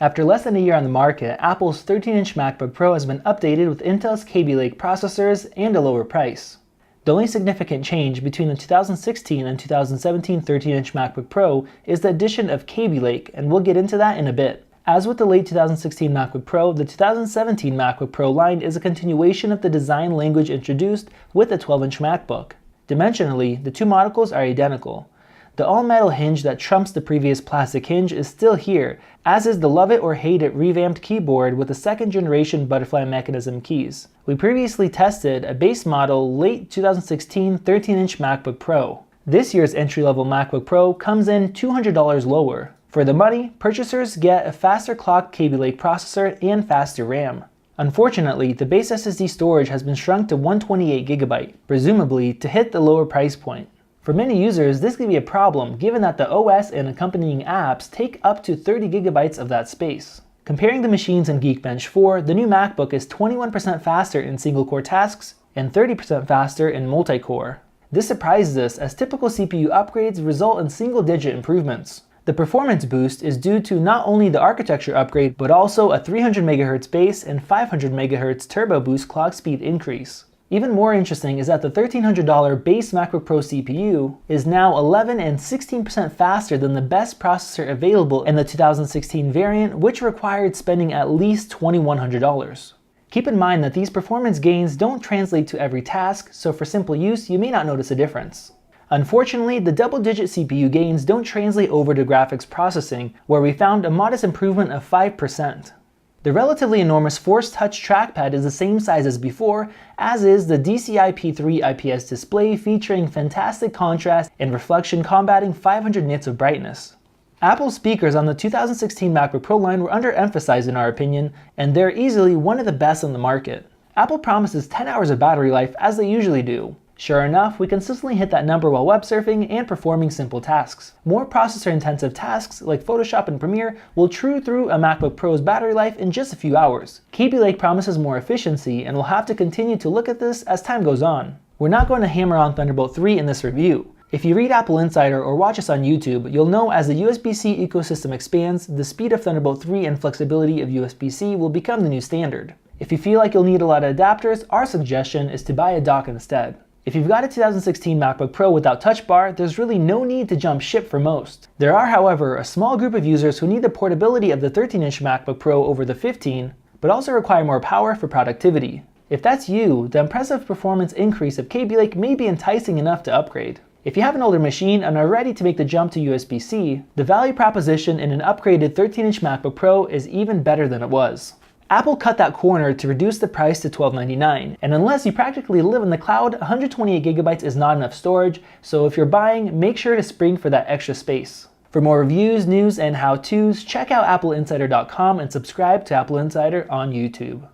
After less than a year on the market, Apple's 13-inch MacBook Pro has been updated with Intel's Kaby Lake processors and a lower price. The only significant change between the 2016 and 2017 13-inch MacBook Pro is the addition of Kaby Lake, and we'll get into that in a bit. As with the late 2016 MacBook Pro, the 2017 MacBook Pro line is a continuation of the design language introduced with the 12-inch MacBook. Dimensionally, the two models are identical. The all-metal hinge that trumps the previous plastic hinge is still here, as is the love it or hate it revamped keyboard with the second-generation butterfly mechanism keys. We previously tested a base model late 2016 13-inch MacBook Pro. This year's entry-level MacBook Pro comes in $200 lower. For the money, purchasers get a faster clock Kaby Lake processor and faster RAM. Unfortunately, the base SSD storage has been shrunk to 128GB, presumably to hit the lower price point. For many users, this could be a problem given that the OS and accompanying apps take up to 30GB of that space. Comparing the machines in Geekbench 4, the new MacBook is 21% faster in single-core tasks and 30% faster in multi-core. This surprises us as typical CPU upgrades result in single-digit improvements. The performance boost is due to not only the architecture upgrade, but also a 300MHz base and 500MHz turbo boost clock speed increase. Even more interesting is that the $1,300 base MacBook Pro CPU is now 11 and 16% faster than the best processor available in the 2016 variant, which required spending at least $2,100. Keep in mind that these performance gains don't translate to every task, so for simple use, you may not notice a difference. Unfortunately, the double-digit CPU gains don't translate over to graphics processing, where we found a modest improvement of 5%. The relatively enormous Force Touch trackpad is the same size as before, as is the DCI P3 IPS display featuring fantastic contrast and reflection combating 500 nits of brightness. Apple speakers on the 2016 MacBook Pro line were underemphasized in our opinion, and they're easily one of the best on the market. Apple promises 10 hours of battery life as they usually do. Sure enough, we consistently hit that number while web surfing and performing simple tasks. More processor-intensive tasks like Photoshop and Premiere will chew through a MacBook Pro's battery life in just a few hours. Kaby Lake promises more efficiency, and we'll have to continue to look at this as time goes on. We're not going to hammer on Thunderbolt 3 in this review. If you read Apple Insider or watch us on YouTube, you'll know as the USB-C ecosystem expands, the speed of Thunderbolt 3 and flexibility of USB-C will become the new standard. If you feel like you'll need a lot of adapters, our suggestion is to buy a dock instead. If you've got a 2016 MacBook Pro without Touch Bar, there's really no need to jump ship for most. There are, however, a small group of users who need the portability of the 13-inch MacBook Pro over the 15, but also require more power for productivity. If that's you, the impressive performance increase of Kaby Lake may be enticing enough to upgrade. If you have an older machine and are ready to make the jump to USB-C, the value proposition in an upgraded 13-inch MacBook Pro is even better than it was. Apple cut that corner to reduce the price to $1299, and unless you practically live in the cloud, 128GB is not enough storage, so if you're buying, make sure to spring for that extra space. For more reviews, news, and how-tos, check out appleinsider.com and subscribe to Apple Insider on YouTube.